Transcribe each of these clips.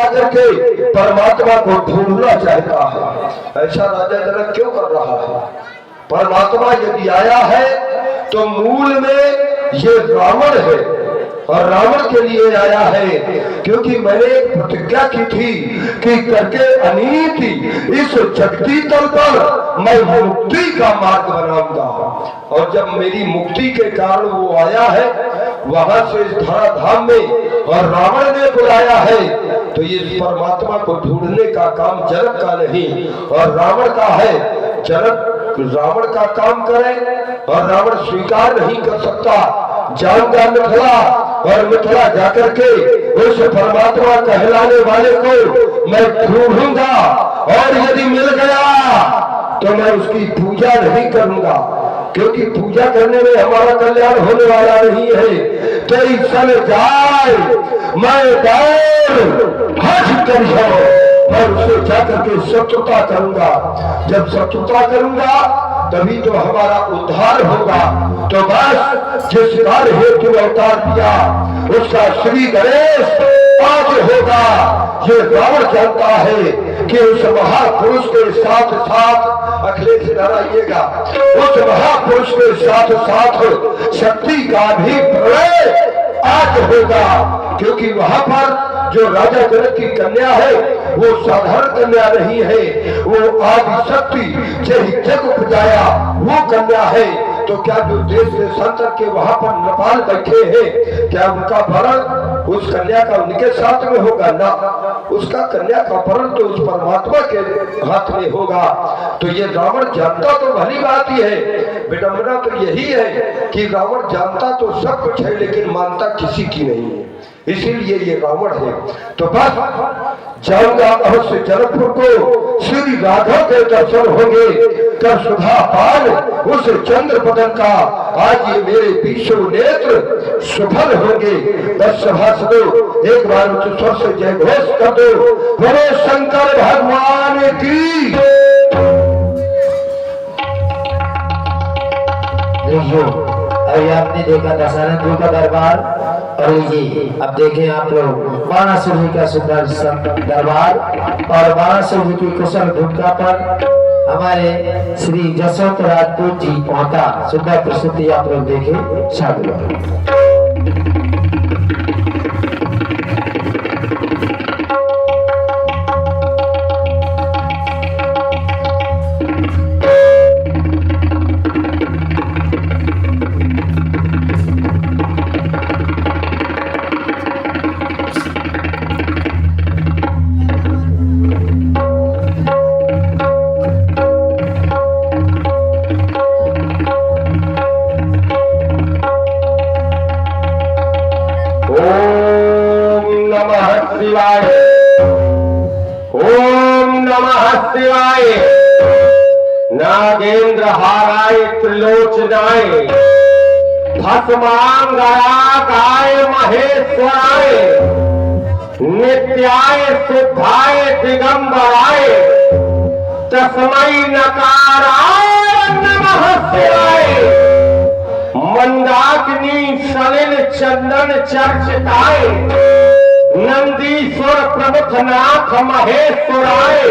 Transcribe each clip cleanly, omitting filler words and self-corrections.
करके परमात्मा को ढूंढना चाहता है। ऐसा राजा जनक क्यों कर रहा है? परमात्मा यदि आया है तो मूल में ये रावण है, और रावण के लिए आया है क्योंकि मैंने एक प्रतिज्ञा की थी कि करके अनीति इस जगती तल पर मैं मुक्ति का मार्ग बनाऊंगा। और जब मेरी मुक्ति के कारण वो आया है वहां से इस धराधाम में, और रावण ने बुलाया है, तो ये परमात्मा को ढूंढने का काम जनक का नहीं और रावण का है। जनक रावण का काम करे और रावण स्वीकार नहीं कर सकता। जाऊंगा मिथिला और मिथिला जाकर के उस परमात्मा कहलाने वाले को मैं ढूंढूंगा, और यदि मिल गया तो मैं उसकी पूजा नहीं करूंगा, क्योंकि पूजा करने में हमारा कल्याण होने वाला नहीं है। तेरी सन जाए मैं मैं उसे जाकर के शत्रुता करूंगा। जब शत्रुता करूंगा तभी तो हमारा उद्धार होगा। तो बस जिस कार्य हेतु अवतार दिया उसका श्री गणेश आज होगा। ये रावण जानता है कि उस महापुरुष के साथ साथ अखिलेश नारायणिएगा, उस महापुरुष के साथ साथ शक्ति का भी प्रलय आज होगा, क्योंकि वहां पर जो राजा जनक की कन्या है वो साधारण कन्या नहीं है, वो आदि शक्ति जग उपजाया वो कन्या है। तो क्या जो देश से संतर के वहां पर नेपाल बैठे हैं, क्या उनका वरण उस कन्या का उनके साथ में होगा? ना, उसका कन्या का वरण तो उस परमात्मा के हाथ में होगा। तो ये रावण जानता तो भली बात ही है, विडंबना तो यही है कि रावण जानता तो सब कुछ है लेकिन मानता किसी की नहीं है, इसीलिए ये रावण है। तो बस जाऊंगा अवश्य जनकपुर को, श्री राघव के दर्शन होंगे, कर सुधा पान उस चंद्र बदन का, आज ये मेरे बीचों नेत्र सुफल होंगे। बस सभासदों एक बार उच्च स्वर से जय घोष कर दो, बोलो शंकर भगवान की। अभी आपने देखा दशरथ जी का दरबार, और ये अब देखें आप लोग बाणासुर जी का सुंदर दरबार, और बाणासुर जी की कुशल भूमिका पर हमारे श्री जसवंत राजपूत जी पहुंचा सुंदर प्रस्तुति आप लोग देखें। शादी नागेंद्र हाराय त्रिलोचनाय भस्मांगरागाय महेश्वराय नित्याय शुद्धाय दिगंबराय तस्मै नकाराय नमः शिवाय मंदाकिनी सलिल चंदन चर्चिताय नंदीश्वर प्रमुख नाथ महेश्वराय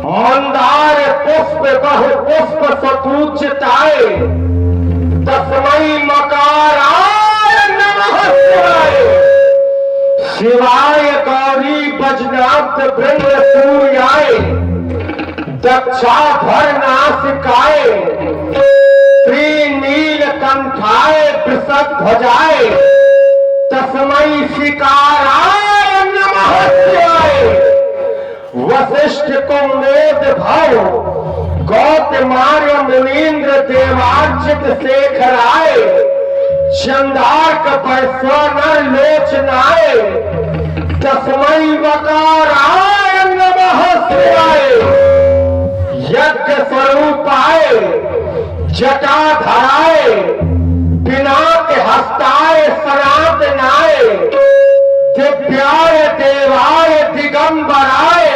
मंदार पुष्प बहु पुष्प सपूजिताय तस्मै मकाराय नमः शिवाय शिवाय गौरी वज्रनाथ वृंद सूर्याय दक्षा भरनासिकाय श्रीनीलकंठाय वृषध्वजाय तस्मै शिकाराय नमः शिवाय वशिष्ठ कुमुद भाव गौतमार्य मुनीन्द्र देवार्चित शेखराय चंदार्क वैश्वानर लोचनाय तस्मै वकाराय नमः शिवाय यज्ञ स्वरूपाय जटाधराय पिनाक हस्ताय सनातनाय दिव्याय देवाय दिगंबराय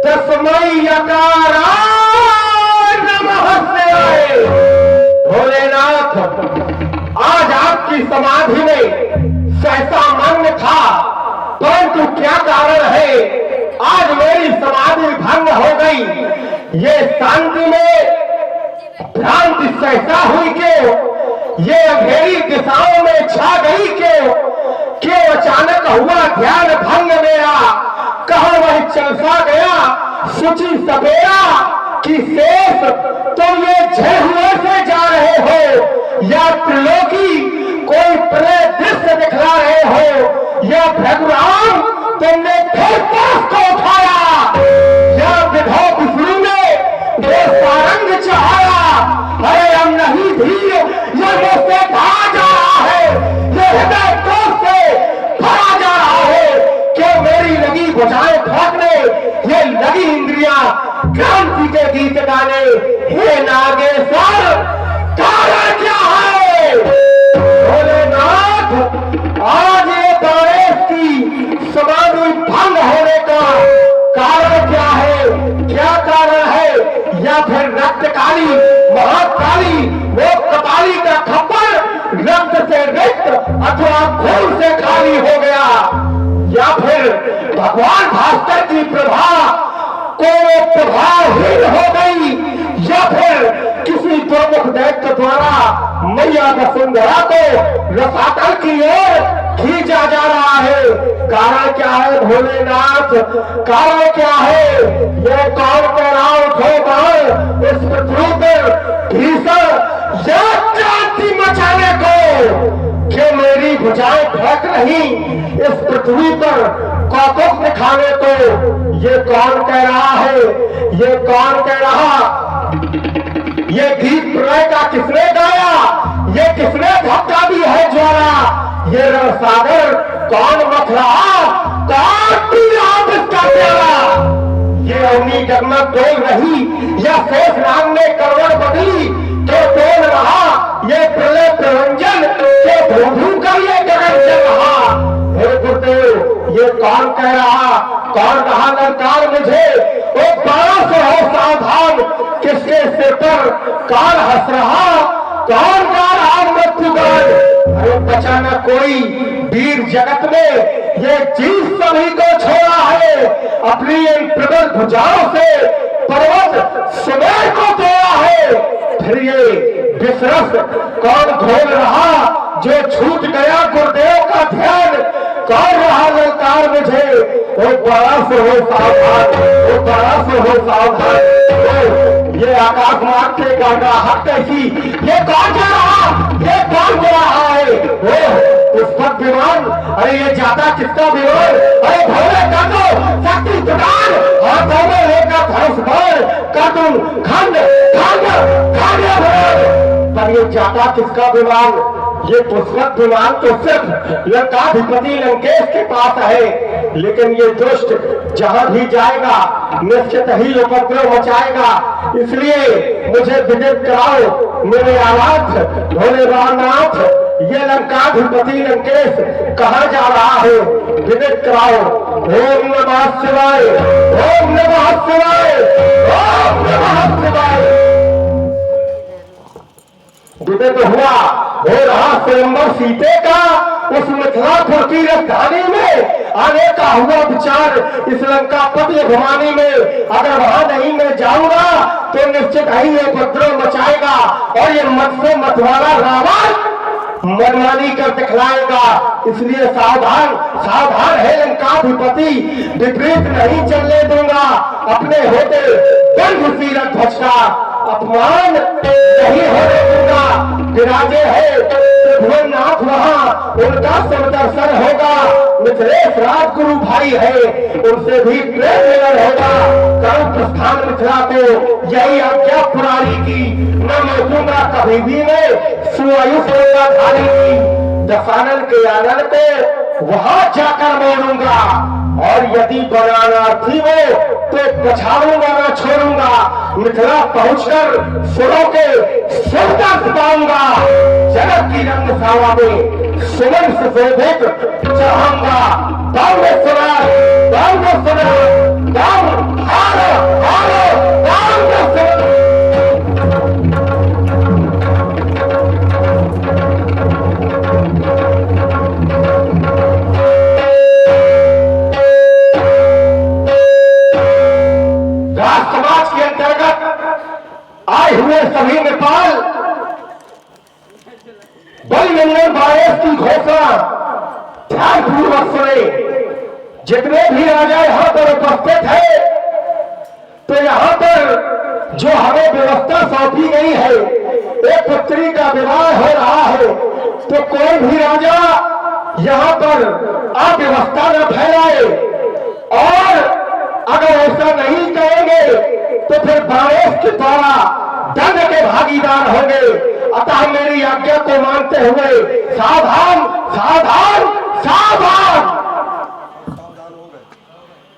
तस्मै यकाराय नमः शिवाय। भोलेनाथ, आज आपकी समाधि में सहसा मन था, परंतु क्या क्या कारण है आज मेरी समाधि भंग हो गई? ये शांति में भ्रांति सहसा हुई क्यों? ये अंधेरी दिशाओं में छा गई क्यों अचानक हुआ ध्यान भंग मेरा? कहाँ वही चलसा गया सूची सवेरा कि शेष तुम ये झेहुए से जा रहे हो या त्रिलोकी कोई प्रेत दृश्य दिखला रहे हो या भगवान तुमने फिर पास को उठाया या विभव विष्णु ने दो सारंग चढ़ाया? अरे हम नहीं धीर ये मुझसे कहा जा रहा है, ये हृदय क्रोध से भरा जा रहा है। क्यों मेरी लगी बुझाएं फेंकने, ये लगी इंद्रियां क्रांति के गीत गाने? हे नागेश्वर कारण क्या है? भोलेनाथ आज ये गणेश की समाधि भंग होने का कारण क्या है? क्या कारण है? या फिर रक्त काली महाकाली वो कपाली का खप्पर रक्त से रिक्त अथवा खून से खाली हो गया, या फिर भगवान भास्कर की प्रभा को प्रभावहीन हो गई, या फिर किसी प्रमुख दैत्य द्वारा मैया वसुंधरा को रसातल की ओर खींचा जा रहा है। कारण क्या है भोलेनाथ? कारण क्या है? ये कौन कह रहा उठो इस पृथ्वी पर भीषण या क्रांति मचाने को? कि मेरी भुजाएं फेंक रही इस पृथ्वी पर कौतुक दिखाने को? ये कौन कह रहा है? ये कौन कह रहा? ये गीत प्रलय का किसने गाया? ये किसने धक्का दी है ज्वाला? ये रणसागर कौन मथ रहा? कौन पी रहा इसका प्याला? ये अग्नि जगमग डोल रही या शेष नाग ने करवट बदली तो डोल रहा? ये प्रलय प्ररंजन के धूम कर ये गगन चल रहा? हे गुरुदेव ये कौन कह रहा? कौन कहा ललकार मुझे? वो बड़ा से हो सावधान, किसके सिर पर काल हंस रहा? कौन गा रहा मृत्युगान? अरे बचा न कोई वीर जगत में, ये चीज सभी को छोड़ा है। अपनी इन प्रबल भुजाओं से पर्वत सुमेर को तोड़ा है। फिर ये विश्रस कौन घोल रहा जो छूट गया गुरुदेव का ध्यान? कौन रहा ललकार मुझे? वो बड़ा से हो सावधान, वो बड़ा से हो सावधान। ये आकाश मार्ग से गाहट कैसी? ये कौन जा रहा? ये कौन जा रहा है? वो पुष्पक विमान? अरे ये जाता किसका विमान? अरे भोले कर दो शक्ति प्रदान, हाथों में लेकर धनुष बाण कर तुम खंड खंड खंड। पर ये जाता किसका विमान? ये पुष्पक विमान तो सिर्फ लंकाधिपति लंकेश के पास है, लेकिन ये दुष्ट जहां भी जाएगा निश्चित ही उपद्रव मचाएगा। इसलिए मुझे विदित कराओ मेरे आराध्य भोले नाथ, ये लंकाधिपति लंकेश कहाँ जा रहा है? विदित कराओ। ओम नमः शिवाय, ओम नमः शिवाय, ओम नमः शिवाय। विदित हुआ हो रहा स्वयंवर सीते का उस मिथिलापुर की राजधानी में आने का हुआ विचार इस लंकापति भवानी में। अगर वहां नहीं मैं जाऊंगा तो निश्चित ही ये उपद्रव मचाएगा और ये मत से मतवाला रावण मनमानी कर दिखलाएगा। इसलिए सावधान सावधान है लंकाधिपति, विपरीत नहीं चलने दूंगा। अपने होते बंध सीरत ध्वज का अपमान नहीं होने दूंगा। विराजे है त्रिभुवननाथ वहां, उनका सब दर्शन होगा। मिथिलेश राजगुरु भाई है, उनसे भी प्रेम मिलन होगा। कर्म प्रस्थान मिथिला को यही आज्ञा पुरानी की, न मैं दूंगा कभी भी मैं सुआयुष धारी की। दशानन के आनंद को वहां जाकर मोड़ूंगा और यदि बनाना थी वो तो पछाड़ूंगा ना छोड़ूंगा। मिथिला पहुंचकर सुरों के सुरदर्श पाऊंगा। जनक की रंगशाला में सुमन सुशोभित चढ़ाऊंगा। दाम में सुना, दाम में सुना, दाम हारो हारो दाम में सुना। सुने सभी नेपाल, बलि बारिश की घोषणा ध्यानपूर्वक सुने। जितने भी राजा यहाँ पर उपस्थित है, तो यहाँ पर जो हमें व्यवस्था सौंपी गई है, एक पुत्री का विवाह हो रहा है, तो कोई भी राजा यहाँ पर अव्यवस्था न फैलाए, और अगर ऐसा नहीं करेंगे तो फिर बारिश के द्वारा दंड के भागीदार होंगे। अतः मेरी आज्ञा को मानते हुए सावधान सावधान सावधान।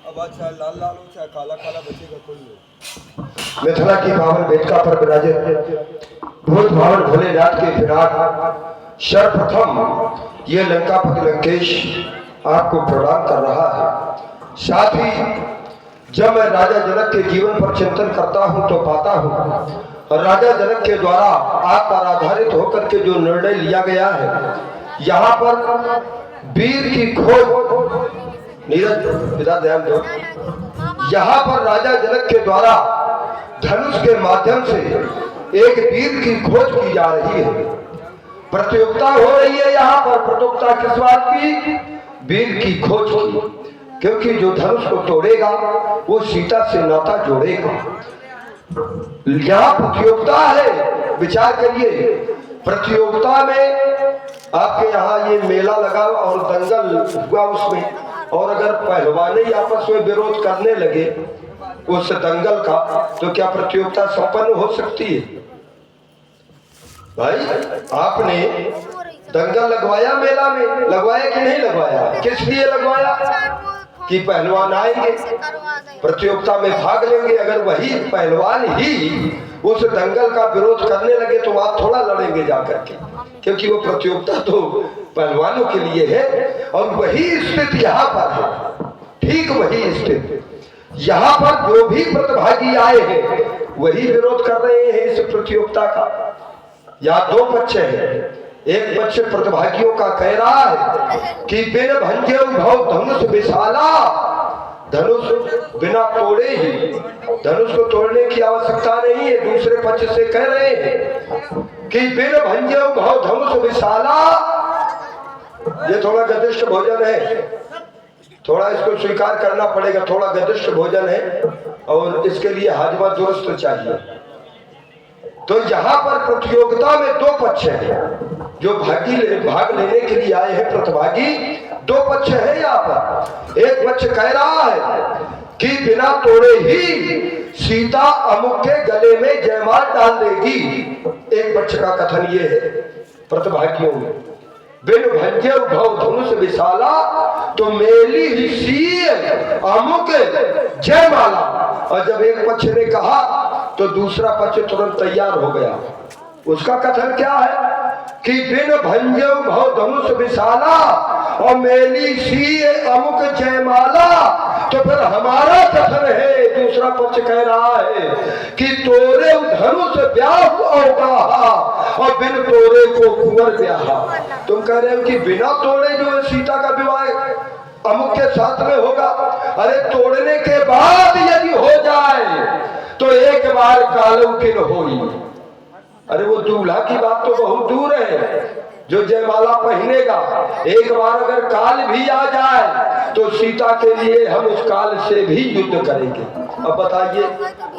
अब चाहे लाल लाल हो चाहे काला काला बचेगा कोई नहीं। मिथिला की पावन वेदिका पर विराजित भूत भावन भोलेनाथ के विराट सर्वप्रथम ये लंकापति लंकेश आपको प्रणाम कर रहा है। साथ ही जब मैं राजा जनक के जीवन पर चिंतन करता हूं तो पाता हूं, और राजा जनक के द्वारा आप पर आधारित होकर के जो निर्णय लिया गया है, यहाँ पर वीर की खोज, नीरज विदा ध्यान दो, यहाँ पर राजा जनक के द्वारा धनुष के माध्यम से एक वीर की खोज की जा रही है। प्रतियोगिता हो रही है यहाँ पर। प्रतियोगिता किस बात की? वीर की खोज की, क्योंकि जो धनुष को तोड़ेगा वो सीता से नाता जोड़ेगा। यहाँ प्रतियोगिता है, विचार करिए। प्रतियोगिता में आपके यहाँ ये मेला लगा और दंगल हुआ उसमें, और अगर पहलवान ही आपस में विरोध करने लगे उस दंगल का, तो क्या प्रतियोगिता संपन्न हो सकती है? भाई आपने दंगल लगवाया, मेला में लगवाया कि नहीं लगवाया? किस लिए लगवाया? कि पहलवान आएंगे, प्रतियोगिता में भाग लेंगे। अगर वही पहलवान ही उस दंगल का विरोध करने लगे तो आप थोड़ा लड़ेंगे जाकर के, क्योंकि वो प्रतियोगिता तो पहलवानों के लिए है। और वही स्थिति यहाँ पर है, ठीक वही स्थिति। यहाँ पर जो भी प्रतिभागी आए हैं वही विरोध कर रहे हैं इस प्रतियोगिता का। यहाँ दो पक्ष हैं। एक पक्ष प्रतिभागियों का कह रहा है कि बिन भंजे भव धनुष विशाला, धनुष बिना तोड़े ही, धनुष को तोड़ने की आवश्यकता नहीं है। दूसरे पक्ष से कह रहे हैं कि बिन भंजे भव धनुष विशाला। ये थोड़ा गदिष्ट भोजन है, थोड़ा इसको स्वीकार करना पड़ेगा, थोड़ा गदिष्ट भोजन है और इसके लिए हाजमा दुरुस्त चाहिए। तो यहाँ पर प्रतियोगिता में दो पक्ष हैं। जो भाग लेने के लिए आए हैं प्रतिभागी, दो पक्ष है यहाँ पर। एक पक्ष कह रहा है कि बिना तोड़े ही सीता अमुक के गले में जयमाल डाल देगी। एक पक्ष का कथन ये है प्रतिभागियों में, बिन भंजे भव धनुष विशाला, तो मेली ही सी अमुक जयमाला। और जब एक पक्ष ने कहा तो दूसरा पक्ष तुरंत तैयार हो गया। उसका कथन क्या है कि बिन भंजे भव धनुष विशाला और मेली सी अमुक जयमाला। तो फिर हमारा कथन है, दूसरा पक्ष कह रहा है कि तोरे धनुष ब्याह अवगाहा और बिन तोरे को कुंवर ब्याहा। तुम कह रहे हो कि बिना तोड़े जो सीता का विवाह अमुक के साथ में होगा। अरे तोड़ने के बाद यदि हो जाए तो एक बार कालू किन होई। अरे वो दूल्हा की बात तो बहुत दूर है जो जयमाला पहनेगा। एक बार अगर काल भी आ जाए तो सीता के लिए हम उस काल से भी युद्ध करेंगे। अब बताइए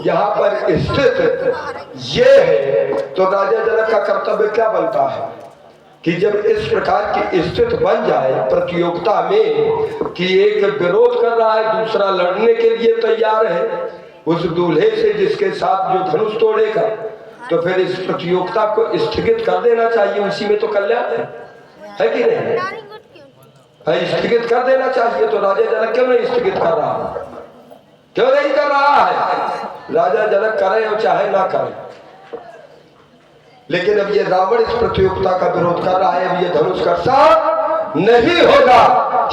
यहाँ पर स्थित ये है, तो राजा जनक का कर्तव्य क्या बनता है कि जब इस प्रकार की स्थिति बन जाए प्रतियोगिता में कि एक विरोध कर रहा है, दूसरा लड़ने के लिए तैयार है उस दूल्हे से जिसके साथ जो धनुष तोड़ेगा, तो फिर इस प्रतियोगिता को स्थगित कर देना चाहिए। उसी में तो कल्याण है कि नहीं? स्थगित कर देना चाहिए। तो राजा जनक क्यों नहीं स्थगित कर रहा? क्यों नहीं कर रहा है? राजा जनक करे और चाहे ना करे, लेकिन अब ये रावण इस प्रतियोगिता का विरोध कर रहा है। अब ये धनुष कर्षण नहीं होगा,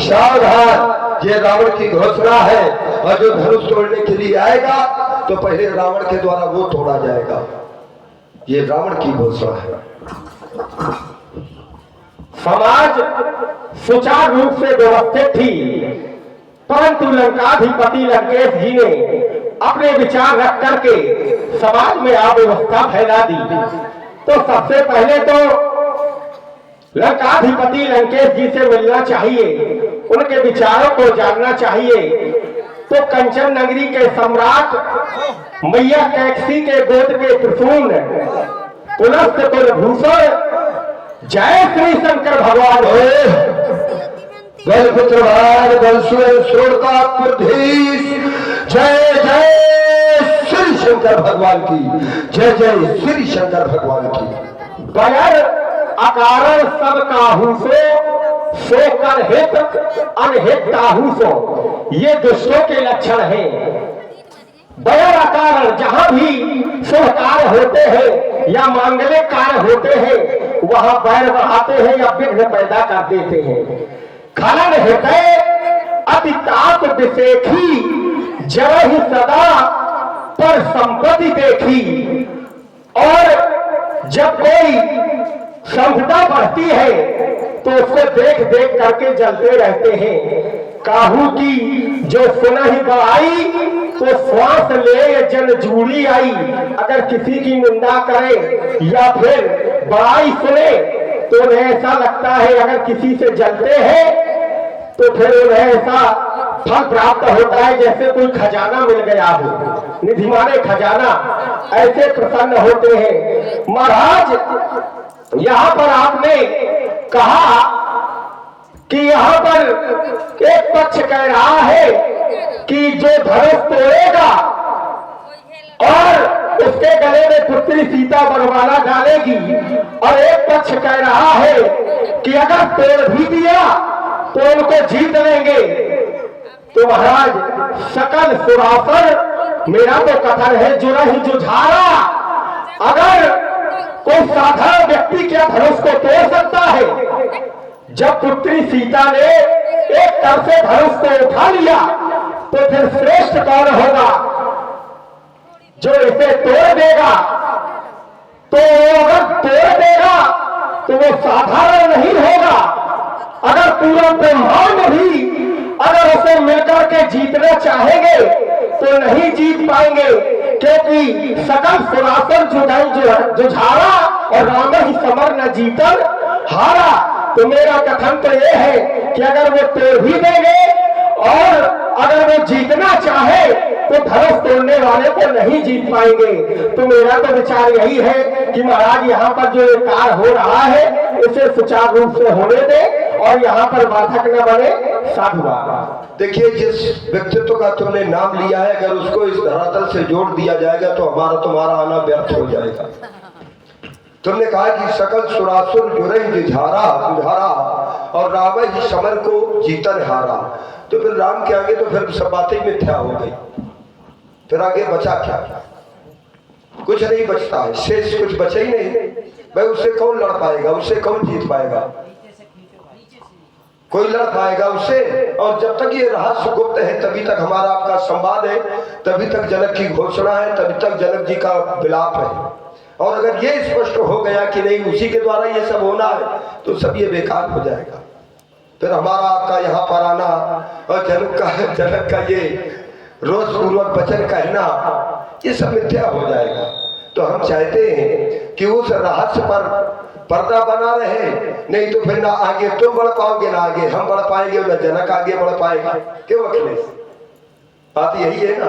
सावधान। ये रावण की घोषणा है, और जो धनुष तोड़ने के लिए आएगा तो पहले रावण के द्वारा वो तोड़ा जाएगा। ये रावण की घोषणा है। समाज सुचारू रूप से व्यवस्थित थी, परंतु लंकाधिपति लंकेश जी ने अपने विचार रख करके समाज में अव्यवस्था फैला दी। तो सबसे पहले तो लंकाधिपति लंकेश जी से मिलना चाहिए, उनके विचारों को जानना चाहिए। तो कंचन नगरी के सम्राट मैया कैकसी के गोद के प्रसून पुलस्त कुलभूषण जय श्री शंकर भगवान जय जय श्री शंकर भगवान की, जय जय श्री शंकर भगवान की। बगैर अकारण सब काहू सो कर हित अनहित ताहू सो, ये दुष्टों के लक्षण हैं। बगैर अकारण जहां भी शुभ कार्य होते हैं या मांगलिक कार्य होते हैं वहां बैर बढ़ाते हैं या विघ्न पैदा कर देते हैं। खलन हृदय अति ताप विशेखी, जब ही सदा पर संपत्ति देखी। और जब कोई संपदा बढ़ती है तो उसको देख देख करके जलते रहते हैं। काहू की जो सुना ही बढ़ाई तो श्वास ले जन जूड़ी आई। अगर किसी की निंदा करे या फिर बड़ाई सुने तो उन्हें ऐसा लगता है, अगर किसी से जलते हैं तो फिर उन्हें ऐसा फल प्राप्त होता है जैसे कोई खजाना मिल गया हो, निधि माने खजाना, ऐसे प्रसन्न होते हैं। महाराज यहाँ पर आपने कहा कि यहाँ पर एक पक्ष कह रहा है कि जो धनुष तोड़ेगा और उसके गले में पुत्री सीता बरमाला डालेगी, और एक पक्ष कह रहा है कि अगर तोड़ भी दिया तो उनको जीत लेंगे। तो महाराज सकल सुरासर, मेरा तो कथन है जुरा ही जुझारा। अगर कोई साधारण व्यक्ति क्या धनुष को तोड़ सकता है? जब पुत्री सीता ने एक तरफ से धनुष को उठा लिया तो फिर श्रेष्ठ कौन होगा जो इसे तोड़ देगा? तो अगर तोड़ देगा तो वो साधारण नहीं होगा। अगर पूरा ब्रह्मांड भी अगर उसे मिलकर के जीतना चाहेंगे तो नहीं जीत पाएंगे, क्योंकि सकल सुरासर जुझारा और राम ही समर न जीतन हारा। तो मेरा कथन तो यह है कि अगर वो तोड़ भी देंगे और अगर वो जीतना चाहे तो धनुष तोड़ने वाले को नहीं जीत पाएंगे। तो मेरा तो विचार यही है कि महाराज यहाँ पर जो ये कार्य हो रहा है इसे सुचारू रूप से होने दे और यहाँ पर बाधक न बने। साधुवाद। देखिए, जिस व्यक्तित्व का तुमने नाम लिया है, अगर उसको इस धरातल से जोड़ दिया जाएगा तो हमारा तुम्हारा आना व्यर्थ हो जाएगा। तुमने कहा कि सकल सुरासुर जुरई जुझारा और राम ही समर को जीतन हारा। तो फिर राम के आगे तो फिर सब बातें मिथ्या हो गई। फिर आगे बचा क्या? कुछ नहीं बचता है, शेष कुछ बचा ही नहीं। भाई उससे कौन लड़ पाएगा? उससे कौन जीत पाएगा? कोई लड़ पाएगा उससे? और जब तक ये रहस्य गुप्त है तभी तक हमारा आपका संवाद है, तभी तक जनक की घोषणा है, तभी तक जनक जी का विलाप है। और अगर ये स्पष्ट हो गया कि नहीं उसी के द्वारा ये सब होना है तो सब ये बेकार हो जाएगा। फिर हमारा आपका यहाँ पर आना और जनक का ये रोज पूर्वक वचन कहना, ये सब मिथ्या हो जाएगा। तो हम चाहते हैं कि उस रहस्य पर पर्दा बना रहे, नहीं तो फिर ना आगे तुम बढ़ पाओगे ना आगे हम बढ़ पाएंगे, ना जनक आगे बढ़ पाएगा। क्यों अखिलेश? बात यही है ना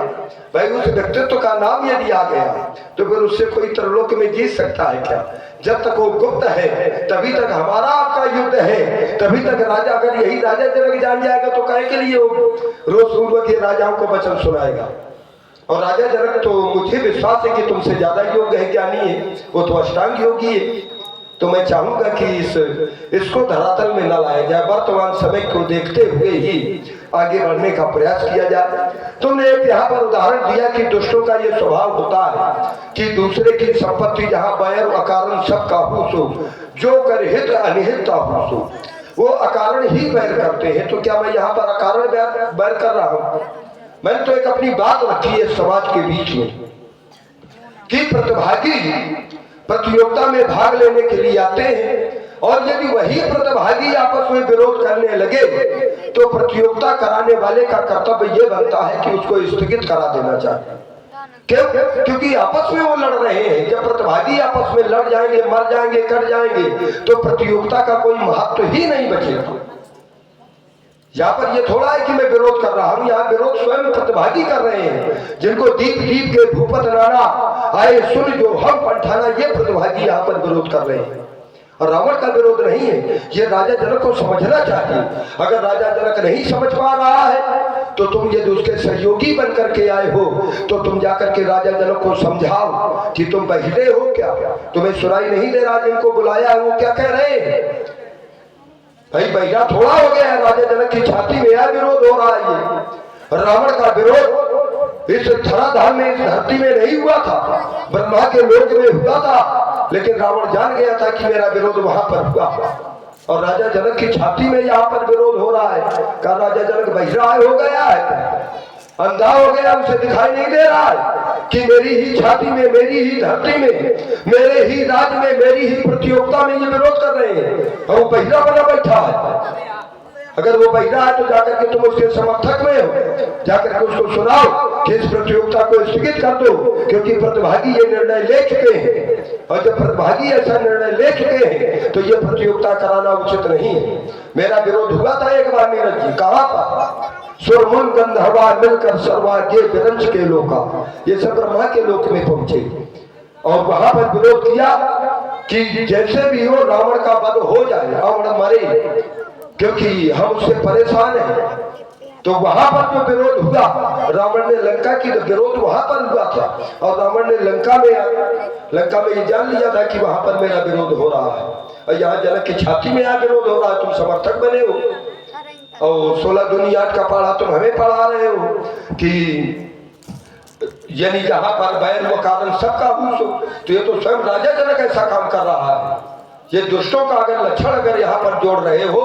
भाई। उस व्यक्तित्व का नाम यदि आ गया तो फिर उससे कोई त्रिलोक में जीत सकता है क्या? जब तक वो गुप्त है तभी तक हमारा आपका युद्ध है, तभी तक राजा, अगर यही राजा जनक जान जाएगा तो कहे के लिए वो रोज पूर्वक ये राजाओं को वचन सुनाएगा। और राजा जनक तो मुझे विश्वास है कि तुमसे ज्यादा योग्य है, ज्ञानी है, वो तो अष्टांग योगी है। तो मैं चाहूंगा कि इसको धरातल में न लाया जाए, वर्तमान समय को देखते हुए ही आगे बढ़ने का प्रयास किया जाए। तुमने एक यहाँ पर उदाहरण दिया कि दुष्टों का ये स्वभाव होता है कि दूसरे की संपत्ति जहाँ बैर अकारण सब काहू सो, जो कर हित अनिहित ताहू सो, वो अकारण ही बैर करते हैं। तो क्या मैं यहाँ पर अकारण बैर कर रहा हूँ? मैंने तो एक अपनी बात रखी है समाज के बीच में कि प्रतिभागी प्रतियोगिता में भाग लेने के लिए आते हैं और यदि वही प्रतिभागी आपस में विरोध करने लगे तो प्रतियोगिता कराने वाले का कर्तव्य ये बनता है कि उसको स्थगित करा देना चाहिए। क्यों? क्योंकि आपस में वो लड़ रहे हैं। जब प्रतिभागी आपस में लड़ जाएंगे, मर जाएंगे, कट जाएंगे, तो प्रतियोगिता का कोई महत्व ही नहीं बचेगा। यहाँ पर ये थोड़ा है कि मैं विरोध कर रहा हूँ, यहाँ विरोध स्वयं प्रतिभागी कर रहे हैं, जिनको दीप दीप के भूपत नाना आए सुन जो हम पंठाना, ये प्रतिभागी यहाँ पर विरोध कर रहे हैं। और रावण का विरोध नहीं है, ये राजा जनक को समझना चाहिए। अगर राजा जनक नहीं समझ पा रहा है तो तुम यदि उसके सहयोगी बन करके आए हो तो तुम जाकर के राजा जनक को समझाओ कि तुम बहिरे हो क्या, तुम्हें सुनाई नहीं दे रहा जिनको बुलाया है वो क्या कह रहे हैं। भाई बहिरा थोड़ा हो गया है, राजा जनक की छाती में यह विरोध हो रहा है। ये रावण का विरोध इस धराधाम में, इस धरती में नहीं हुआ था, ब्रह्मा के लोक में हुआ था, लेकिन रावण जान गया था कि मेरा विरोध वहां पर हुआ और राजा जनक की छाती में यहाँ पर विरोध हो रहा है। क्या राजा जनक बहिरा हो गया है, अंधा हो गया, उसे दिखाई नहीं दे रहा है कि मेरी ही छाती में, मेरी ही धरती में, मेरे ही राज में, मेरी ही प्रतियोगिता में ये विरोध कर रहे हैं और वो बहिरा बना बैठा है। अगर वो बहिरा है तो जाकर के तुम उसके समर्थक में हो, जाकर के उसको सुनाओ कि इस प्रतियोगिता को स्थगित कर दो, क्योंकि प्रतिभागी ये निर्णय ले चुके हैं और जब प्रतिभागी ऐसा निर्णय ले चुके हैं तो ये प्रतियोगिता कराना उचित नहीं है। मेरा विरोध हुआ था एक बार नीरज जी, कहा था सुरमुन गंधर्वा मिलकर सर्वा ये विरंच के लोका, ये सब ब्रह्मा के लोक में पहुंचे और वहां पर विरोध किया कि जैसे भी हो रावण का वध हो जाए, रावण मरे, क्योंकि हम उससे परेशान हैं। तो वहां पर जो विरोध हुआ, रावण ने लंका की विरोध वहां पर हुआ था और रावण ने लंका में ये जान लिया था कि वहां पर मेरा विरोध हो रहा है और यहाँ जनक की छाती में यहाँ विरोध हो रहा है। तुम समर्थक बने हो और 16 दूनी 8 का पढ़ा तुम हमें पढ़ा रहे हो कि यानी जहां पर बैर व कारण सबका हुस हो, तो ये तो स्वयं राजा जनक ऐसा काम कर रहा है। ये दुष्टों का अगर लक्षण अगर यहाँ पर जोड़ रहे हो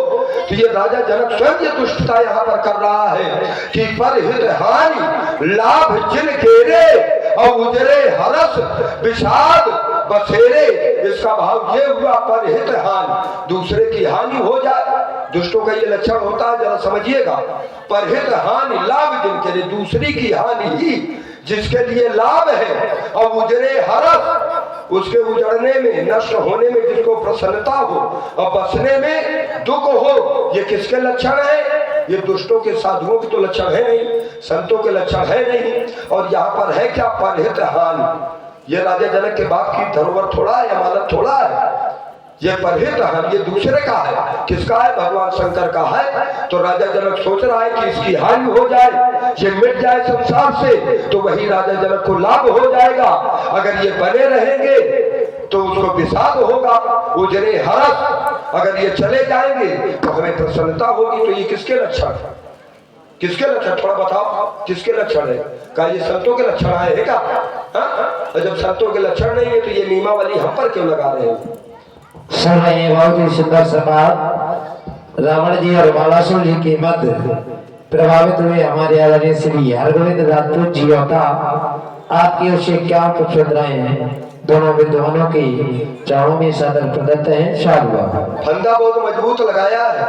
तो ये राजा जनक स्वयं ये दुष्टता यहाँ पर कर रहा है कि पर हित हानि लाभ जिन केरे और उजरे हरस विषाद बसेरे। इसका भाव ये हुआ पर हित हानि, दूसरे की हानि हो जाए, दुष्टों का ये लक्षण होता है, जरा समझिएगा। पर हित हानि लाभ जिन केरे, दूसरी की हानि ही जिसके लिए लाभ है और उजरे हरस, उसके उजड़ने में, नष्ट होने में जिसको प्रसन्नता हो और बसने में दुख हो, ये किसके लक्षण है? ये दुष्टों के, साधुओं के तो लक्षण है नहीं, संतों के लक्षण है नहीं। और यहाँ पर है क्या? परहित हानि। ये राजा जनक के बाप की धरोहर थोड़ा है, अमानत थोड़ा है, ये परहित हानि ये दूसरे का है। किसका है? भगवान शंकर का है। तो राजा जनक सोच रहा है कि इसकी हानि हो जाए, ये मिट जाए संसार से, तो वही राजा जनक को लाभ हो जाएगा। अगर ये बने रहेंगे तो उसको विषाद होगा, उजरे हरस, अगर ये चले जाएंगे तो हमें प्रसन्नता होगी। तो ये किसके लक्षण है? किसके लक्षण? थोड़ा बताओ किसके लक्षण है? क्या ये संतों के लक्षण है क्या? और जब संतों के लक्षण नहीं है तो ये नियमावली हम पर क्यों लगा रहे हैं? सुन रहे हैं बहुत ही सुंदर संवाद। रावण जी और बालासुर जी के मध्य प्रभावित हुए हमारे आदरणीय श्री हरगोविंद राजपूत जी का आपकी ओर से क्या कुछ सुन रहे हैं। दोनों विद्वानों की चरणों में सादर प्रदत्त है। शाबाश। फंदा बहुत मजबूत लगाया है,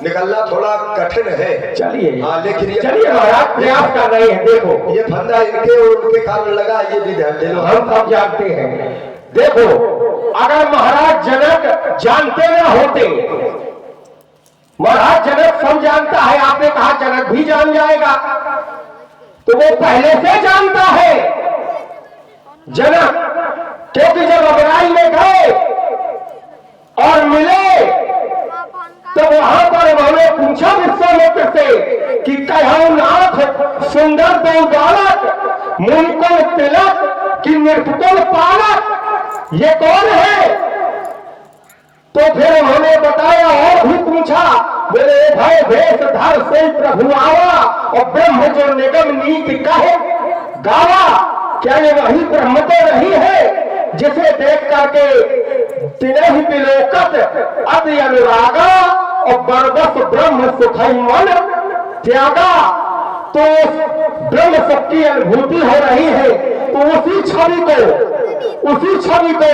निकलना थोड़ा कठिन है। चलिए हाँ, लेकिन चलिए महाराज प्रयास कर रहे हैं। देखो ये फंदा इनके और उनके कारण लगा, ये भी ध्यान दे लो। हम सब जानते हैं। देखो अगर महाराज जनक जानते ना होते, महाराज जनक सब जानता है, आपने कहा जनक भी जान जाएगा, तो वो पहले से जानता है जनक, क्योंकि जब अबराई में गए और मिले तो वहां पर उन्होंने पूछा विश्वामित्र से कि कहो नाथ सुंदर दो बालक, मुनकुल तिलक कि निर्पुतुल पालक, ये कौन है? तो फिर उन्होंने बताया और भी पूछा, मेरे भय भेष धर से प्रभु आवा और ब्रह्म जो निगम नीति कहे गावा। क्या ये वही ब्रह्म तो नहीं है जिसे देख करके तिनहि विलोकत अति अनुरागा और बरबस ब्रह्म सुखई मन त्यागा? तो ब्रह्म सुख की अनुभूति हो रही है, तो उसी छवि को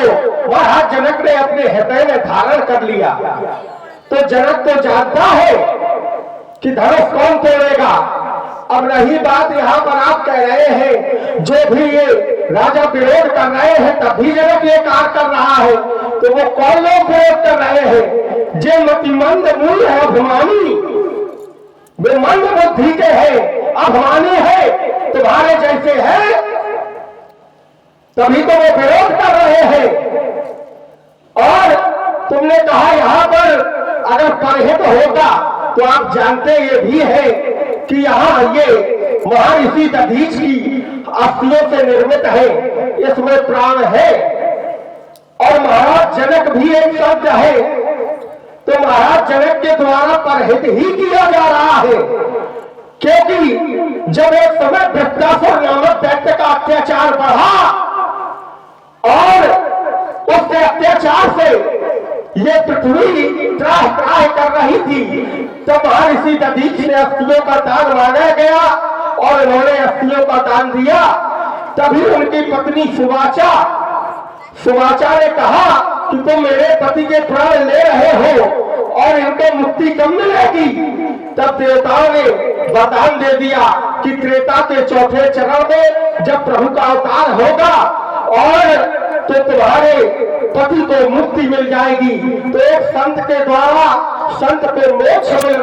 महाराज जनक ने अपने हृदय में धारण कर लिया। तो जनक तो जानता है कि धनुष कौन तोड़ेगा। अब रही बात यहाँ पर आप कह रहे हैं जो भी ये राजा विरोध कर रहे हैं तभी जनक ये कार्य कर रहा है, तो वो कौन लोग विरोध कर रहे हैं? जे मतिमंद मूल है, अभिमानी, वे मंद बुद्धि के हैं, अभिमानी है, तुम्हारे जैसे है, तभी तो वो विरोध कर रहे हैं। और तुमने कहा यहाँ पर अगर परहित होगा तो आप जानते ये भी है कि यहाँ ये महर्षि दधीच की अस्थियों से निर्मित है, इसमें प्राण है। और महाराज जनक भी एक शब्द है, तो महाराज जनक के द्वारा परहित ही किया जा रहा है, क्योंकि जब एक समय वृत्तासुर नामक दैत्य का अत्याचार बढ़ा और उसके अत्याचार से ये पृथ्वी त्राह त्राह कर रही थी, तब महर्षि दधीच ने अस्थियों का दान मांगा गया और उन्होंने अस्थियों का दान दिया। तभी उनकी पत्नी सुवाचा ने कहा कि तुम मेरे पति के प्राण ले रहे हो और इनको मुक्ति कब मिलेगी। तब देवताओं ने वरदान दे दिया कि त्रेता के चौथे चरण में जब प्रभु का अवतार होगा और तो तुम्हारे पति को मुक्ति मिल जाएगी। तो एक संत के द्वारा संत को मोक्ष मिल